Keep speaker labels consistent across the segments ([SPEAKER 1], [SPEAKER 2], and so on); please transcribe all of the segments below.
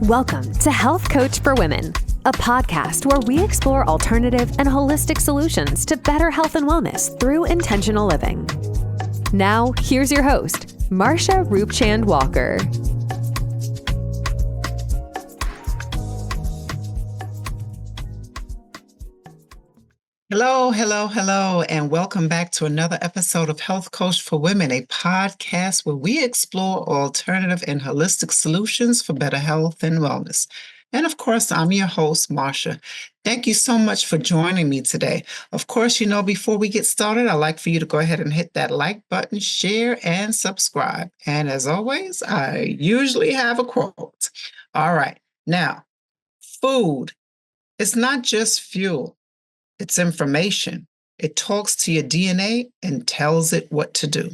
[SPEAKER 1] Welcome to Health Coach for Women, a podcast where we explore alternative and holistic solutions to better health and wellness through intentional living. Now, here's your host, Marsha Roopchand-Walker.
[SPEAKER 2] Hello, and welcome back to another episode of Health Coach for Women, a podcast where we explore alternative and holistic solutions for better health and wellness. And of course, I'm your host, Marsha. Thank you so much for joining me today. Of course, before we get started, I'd like for you to go ahead and hit that like button, share, and subscribe. And as always, I usually have a quote. All right, now, food, it's not just fuel. It's information. It talks to your DNA and tells it what to do.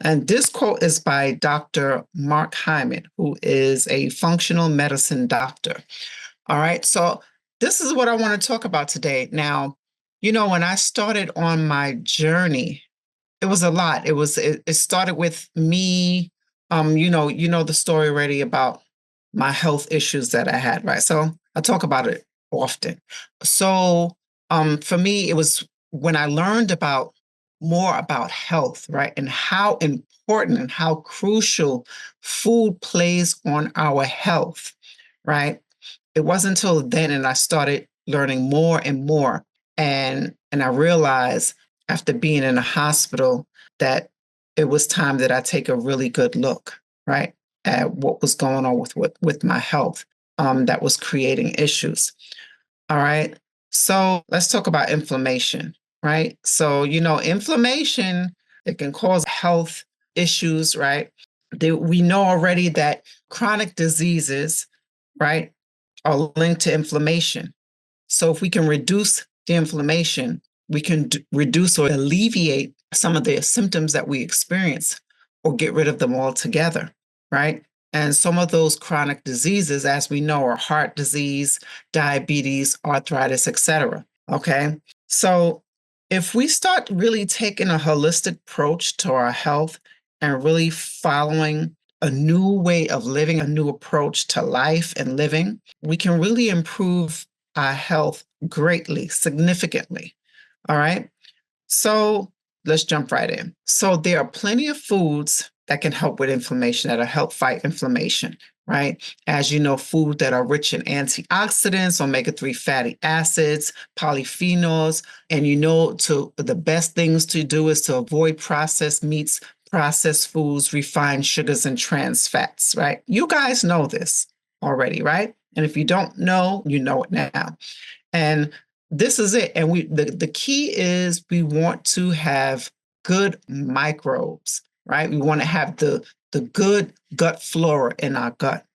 [SPEAKER 2] And this quote is by Dr. Mark Hyman, who is a functional medicine doctor. All right, so this is what I want to talk about today. Now, when I started on my journey, it was a lot. It started with me, the story already about my health issues that I had, right? So I talk about it often. So for me, it was when I learned more about health, right? And how important and how crucial food plays on our health, right? It wasn't until then and I started learning more and more. And I realized after being in a hospital that it was time that I take a really good look, right, at what was going on with my health that was creating issues. All right. So let's talk about inflammation, right? So, inflammation, it can cause health issues, right? We know already that chronic diseases, right, are linked to inflammation. So if we can reduce the inflammation, we can reduce or alleviate some of the symptoms that we experience or get rid of them altogether, right? And some of those chronic diseases, as we know, are heart disease, diabetes, arthritis, etc. Okay. So if we start really taking a holistic approach to our health and really following a new way of living, a new approach to life and living, we can really improve our health greatly, significantly. All right. So let's jump right in. So there are plenty of foods that can help with inflammation, that'll help fight inflammation, right? As you know, food that are rich in antioxidants, omega-3 fatty acids, polyphenols, and the best things to do is to avoid processed meats, processed foods, refined sugars, and trans fats, right? You guys know this already, right? And if you don't know, you know it now. And this is it. And the key is we want to have good microbes, right? We want to have the good gut flora in our gut,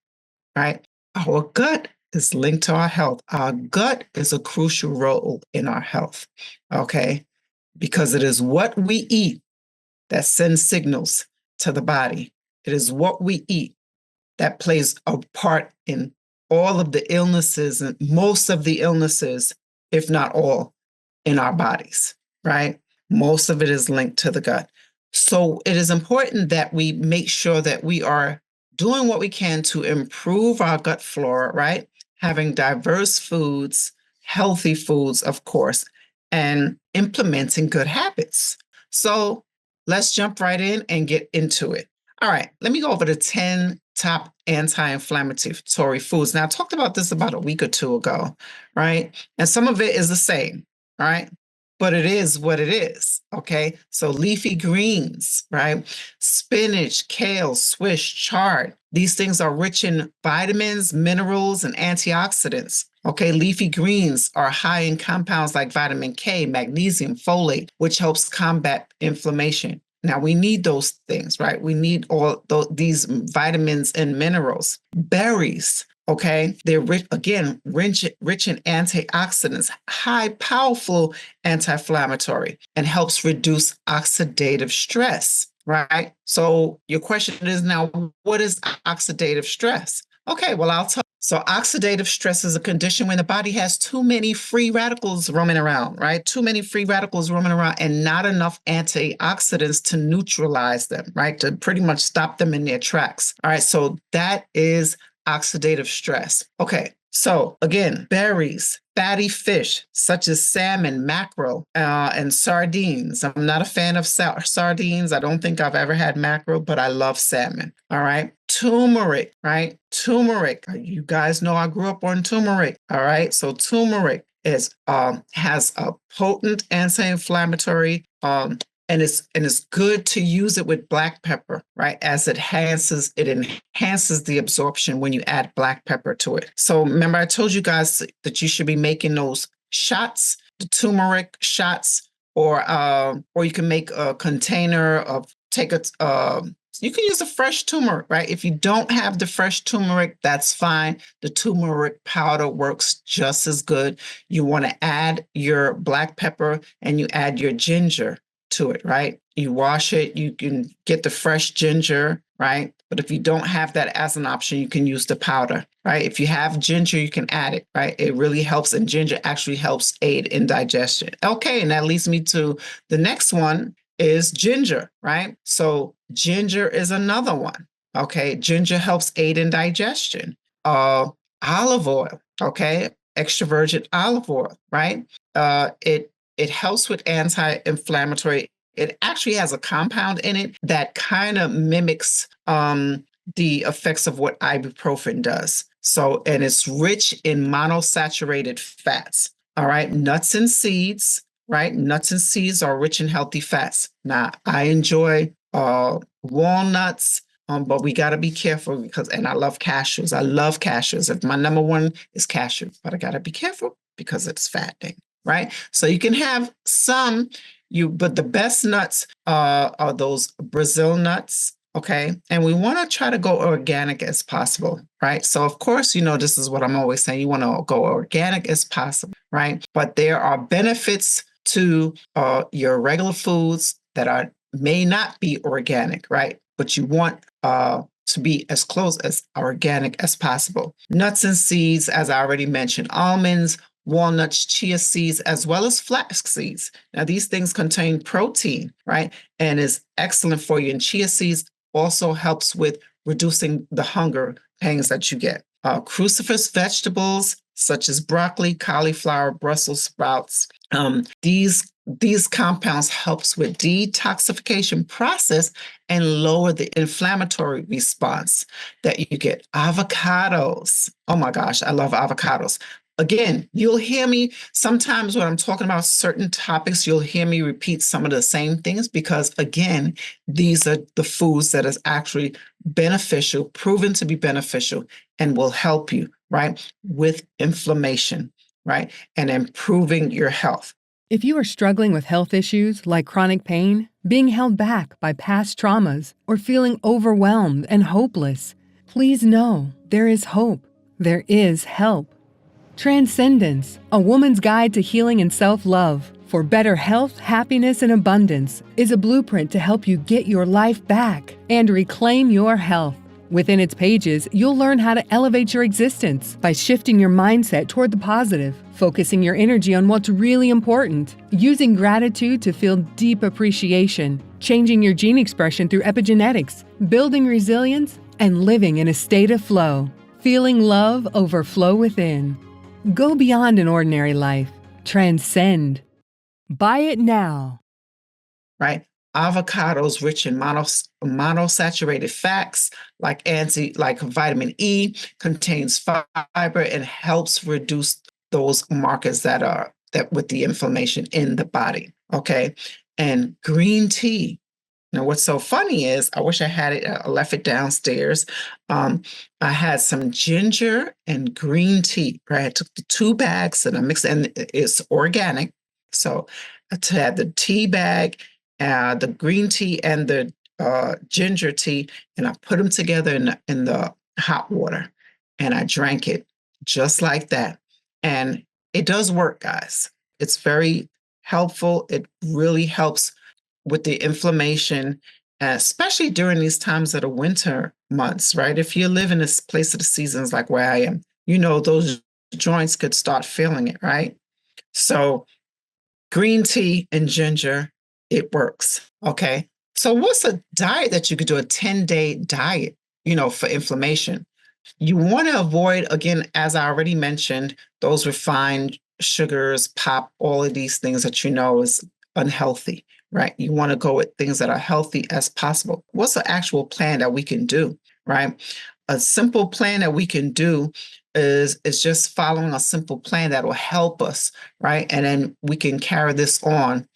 [SPEAKER 2] right? Our gut is linked to our health. Our gut is a crucial role in our health, okay? Because it is what we eat that sends signals to the body. It is what we eat that plays a part in all of the illnesses and most of the illnesses, if not all, in our bodies, right? Most of it is linked to the gut. So it is important that we make sure that we are doing what we can to improve our gut flora, right? Having diverse foods, healthy foods, of course, and implementing good habits. So let's jump right in and get into it. All right, let me go over the 10 top anti-inflammatory foods. Now, I talked about this about a week or two ago, right? And some of it is the same, right? But it is what it is, okay? So leafy greens, right? Spinach, kale, swish, chard. These things are rich in vitamins, minerals, and antioxidants. Okay, leafy greens are high in compounds like vitamin K, magnesium, folate, which helps combat inflammation. Now, we need those things, right? We need all these vitamins and minerals. Berries, okay? They're rich in antioxidants, high, powerful anti-inflammatory, and helps reduce oxidative stress, right? So your question is now, what is oxidative stress? Okay, well, I'll tell you. So oxidative stress is a condition when the body has too many free radicals roaming around, right? Too many free radicals roaming around and not enough antioxidants to neutralize them, right? To pretty much stop them in their tracks. All right, so that is oxidative stress. Okay, so again, berries, fatty fish such as salmon, mackerel, and sardines. I'm not a fan of sardines. I don't think I've ever had mackerel, but I love salmon. All right. Turmeric, right? Turmeric. You guys know I grew up on turmeric. All right. So turmeric has a potent anti-inflammatory and it's good to use it with black pepper, right? As it enhances the absorption when you add black pepper to it. So remember, I told you guys that you should be making those shots, the turmeric shots, or you can make a container of you can use a fresh turmeric, right? If you don't have the fresh turmeric, that's fine. The turmeric powder works just as good. You want to add your black pepper and you add your ginger to it, right? You wash it, you can get the fresh ginger, right? But if you don't have that as an option, you can use the powder, right? If you have ginger, you can add it, right? It really helps, and ginger actually helps aid in digestion. Okay, and that leads me to the next one is ginger, right? So ginger is another one. Okay, ginger helps aid in digestion. Olive oil, okay, extra virgin olive oil, right? It helps with anti-inflammatory. It actually has a compound in it that kind of mimics the effects of what ibuprofen does. So, and it's rich in monosaturated fats. All right, nuts and seeds, right? Nuts and seeds are rich in healthy fats. Now, I enjoy walnuts, but we got to be careful and I love cashews. I love cashews. If my number one is cashew, but I got to be careful because it's fattening, right? So you can have some, but the best nuts are those Brazil nuts. Okay. And we want to try to go organic as possible, right? So, of course, this is what I'm always saying. You want to go organic as possible, right? But there are benefits to your regular foods that may not be organic, right? But you want to be as close as organic as possible. Nuts and seeds, as I already mentioned, almonds, walnuts, chia seeds, as well as flax seeds. Now, these things contain protein, right? And is excellent for you. And chia seeds also helps with reducing the hunger pangs that you get. Cruciferous vegetables such as broccoli, cauliflower, Brussels sprouts. These compounds helps with detoxification process and lower the inflammatory response that you get. Avocados. Oh my gosh, I love avocados. Again, you'll hear me sometimes when I'm talking about certain topics, you'll hear me repeat some of the same things because, again, these are the foods that is actually beneficial, proven to be beneficial, and will help you, right, with inflammation, right, and improving your health.
[SPEAKER 3] If you are struggling with health issues like chronic pain, being held back by past traumas, or feeling overwhelmed and hopeless, please know there is hope. There is help. Transcendence, a woman's guide to healing and self-love for better health, happiness, and abundance, is a blueprint to help you get your life back and reclaim your health. Within its pages, you'll learn how to elevate your existence by shifting your mindset toward the positive, focusing your energy on what's really important, using gratitude to feel deep appreciation, changing your gene expression through epigenetics, building resilience, and living in a state of flow, feeling love overflow within. Go beyond an ordinary life. Transcend. Buy it now.
[SPEAKER 2] Right? Avocados rich in monosaturated fats like vitamin E, contains fiber and helps reduce those markers that with the inflammation in the body. Okay. And green tea. Now, what's so funny is, I wish I had it, I left it downstairs. I had some ginger and green tea, right? I took the 2 bags and I mixed it, and it's organic. So I had the tea bag, the green tea and the ginger tea, and I put them together in the hot water, and I drank it just like that. And it does work, guys. It's very helpful. It really helps with the inflammation, especially during these times of the winter months, right? If you live in this place of the seasons like where I am, those joints could start feeling it, right? So green tea and ginger, it works, okay? So what's a diet that you could do, a 10-day diet, for inflammation? You want to avoid, again, as I already mentioned, those refined sugars, pop, all of these things that you know is unhealthy, right? You want to go with things that are healthy as possible. What's the actual plan that we can do, right? A simple plan that we can do is just following a simple plan that will help us, right? And then we can carry this on.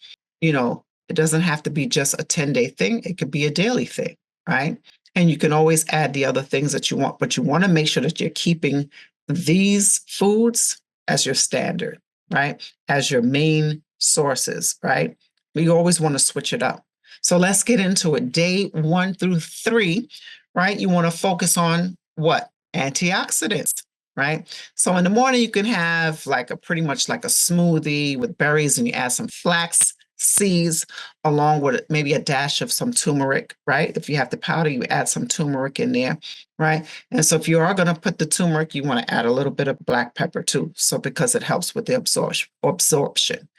[SPEAKER 2] It doesn't have to be just a 10-day thing. It could be a daily thing, right? And you can always add the other things that you want, but you want to make sure that you're keeping these foods as your standard, right? As your main sources, right? We always want to switch it up. So let's get into it. Day 1 through 3, right? You want to focus on what? Antioxidants, right? So in the morning, you can have pretty much like a smoothie with berries, and you add some flax seeds along with maybe a dash of some turmeric, right? If you have the powder, you add some turmeric in there, right? And so if you are going to put the turmeric, you want to add a little bit of black pepper too. So because it helps with the absorption,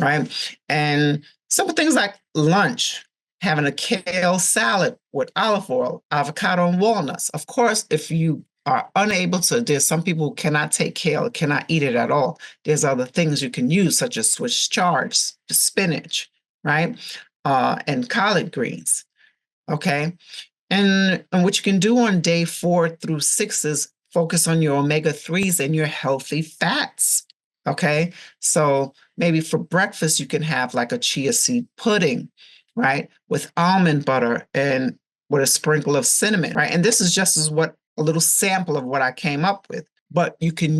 [SPEAKER 2] right? And simple things like lunch, having a kale salad with olive oil, avocado, and walnuts. Of course, if you are unable to, there's some people who cannot take kale, cannot eat it at all. There's other things you can use, such as Swiss chard, spinach, right? And collard greens, okay? And what you can do on day 4 through 6 is focus on your omega-3s and your healthy fats, okay? So maybe for breakfast, you can have like a chia seed pudding, right? With almond butter and with a sprinkle of cinnamon, right? And this is just a little sample of what I came up with. But you can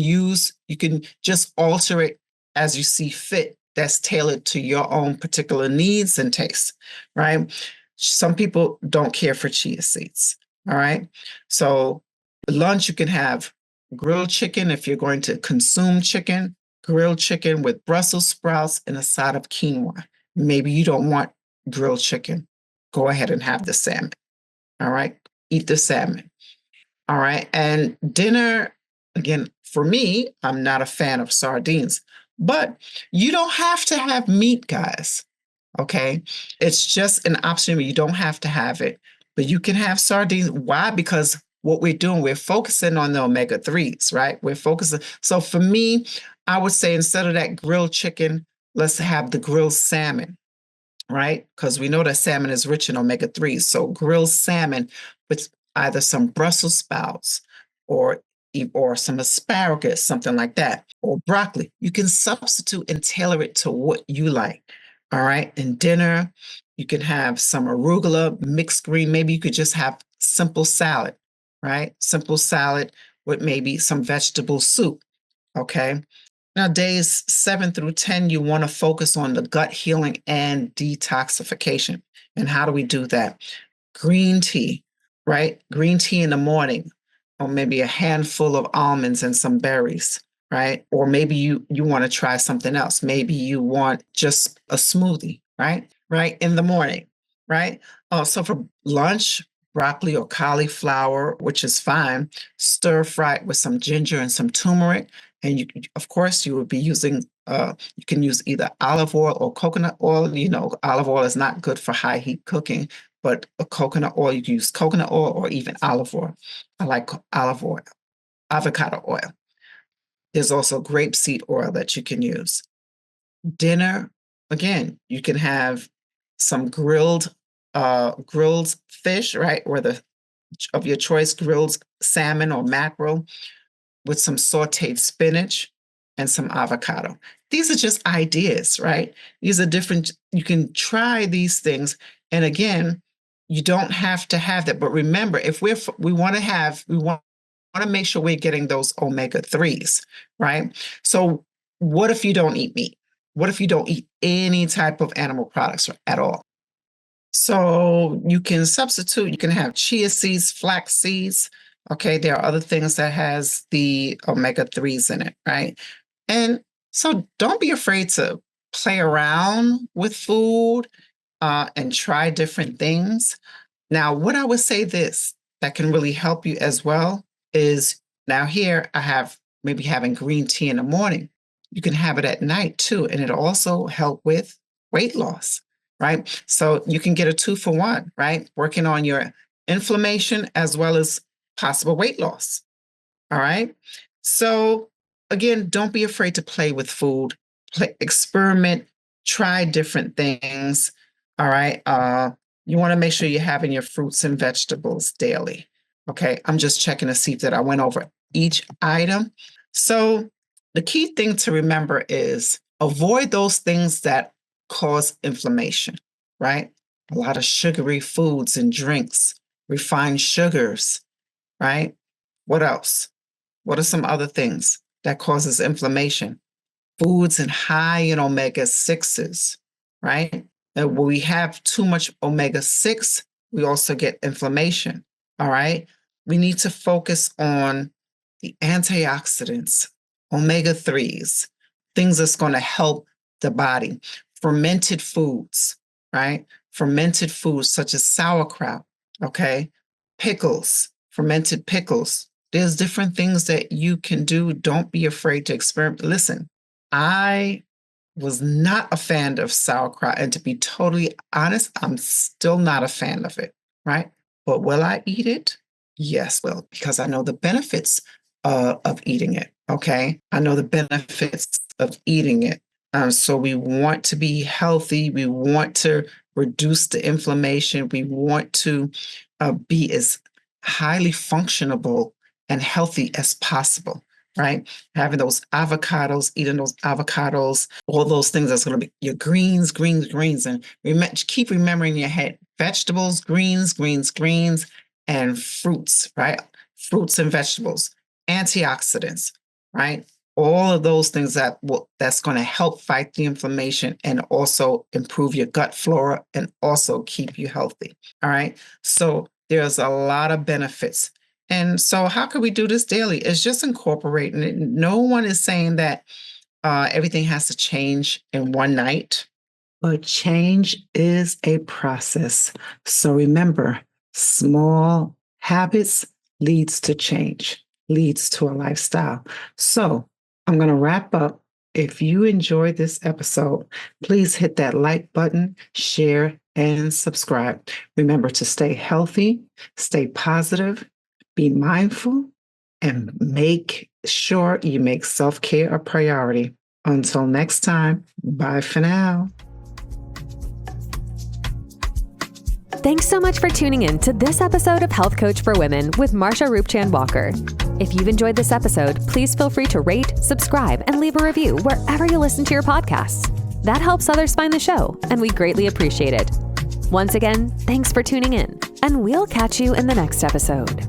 [SPEAKER 2] just alter it as you see fit. That's tailored to your own particular needs and tastes, right? Some people don't care for chia seeds, all right? So lunch, you can have grilled chicken if you're going to consume chicken, grilled chicken with Brussels sprouts and a side of quinoa. Maybe you don't want grilled chicken. Go ahead and have the salmon, all right? Eat the salmon, all right? And dinner, again, for me, I'm not a fan of sardines, but you don't have to have meat, guys. Okay. It's just an option. You don't have to have it, but you can have sardines. Why? Because what we're doing, we're focusing on the omega-3s, right? We're focusing. So for me, I would say instead of that grilled chicken, let's have the grilled salmon, right? Because we know that salmon is rich in omega-3s. So grilled salmon with either some Brussels sprouts or some asparagus, something like that, or broccoli. You can substitute and tailor it to what you like. All right. And dinner, you can have some arugula, mixed green. Maybe you could just have simple salad, right? Simple salad with maybe some vegetable soup. Okay. Now, days 7 through 10, you want to focus on the gut healing and detoxification. And how do we do that? Green tea, right? Green tea in the morning, or maybe a handful of almonds and some berries, right? Or maybe you want to try something else. Maybe you want just a smoothie, right? Right in the morning, right? So for lunch, broccoli or cauliflower, which is fine, stir fry with some ginger and some turmeric. And of course, you would be using, you can use either olive oil or coconut oil. Olive oil is not good for high heat cooking, but a coconut oil, you can use coconut oil or even olive oil. I like olive oil, avocado oil. There's also grapeseed oil that you can use. Dinner, again, you can have some grilled fish, right? Or of your choice, grilled salmon or mackerel with some sauteed spinach and some avocado. These are just ideas, right? These are different. You can try these things. And again, you don't have to have that. But remember, if we want to make sure we're getting those omega-3s, right? So what if you don't eat meat? What if you don't eat any type of animal products at all? So you can substitute, you can have chia seeds, flax seeds. Okay, there are other things that has the omega-3s in it, right? And so don't be afraid to play around with food and try different things. Now, what I would say that can really help you as well is, now here I have maybe having green tea in the morning. You can have it at night too, and it'll also help with weight loss, right? So you can get a 2-for-1, right? Working on your inflammation as well as possible weight loss. All right. So again, don't be afraid to play with food, experiment, try different things. All right. You want to make sure you're having your fruits and vegetables daily. Okay. I'm just checking to see that I went over each item. So the key thing to remember is avoid those things that cause inflammation, right? A lot of sugary foods and drinks, refined sugars, right? What else? What are some other things that causes inflammation? Foods and high in omega-6s, right? And when we have too much omega-6, we also get inflammation, all right? We need to focus on the antioxidants, omega-3s, things that's going to help the body. Fermented foods, right? Fermented foods such as sauerkraut, okay? Pickles, fermented pickles. There's different things that you can do. Don't be afraid to experiment. Listen, I was not a fan of sauerkraut. And to be totally honest, I'm still not a fan of it, right? But will I eat it? Yes, well, because I know the benefits of eating it, okay? I know the benefits of eating it. So we want to be healthy. We want to reduce the inflammation. We want to be as highly functionable and healthy as possible, right? Having those avocados, eating those avocados, all those things that's going to be your greens. And keep remembering in your head, vegetables, greens, and fruits, right? Fruits and vegetables, antioxidants, right? All of those things that's going to help fight the inflammation and also improve your gut flora and also keep you healthy. All right. So there's a lot of benefits. And so how can we do this daily? It's just incorporating it. No one is saying that everything has to change in one night, but change is a process. So remember, small habits leads to change, leads to a lifestyle. So I'm going to wrap up. If you enjoyed this episode, please hit that like button, share, and subscribe. Remember to stay healthy, stay positive, be mindful, and make sure you make self-care a priority. Until next time, bye for now.
[SPEAKER 1] Thanks so much for tuning in to this episode of Health Coach for Women with Marsha Roopchand-Walker. If you've enjoyed this episode, please feel free to rate, subscribe, and leave a review wherever you listen to your podcasts. That helps others find the show, and we greatly appreciate it. Once again, thanks for tuning in, and we'll catch you in the next episode.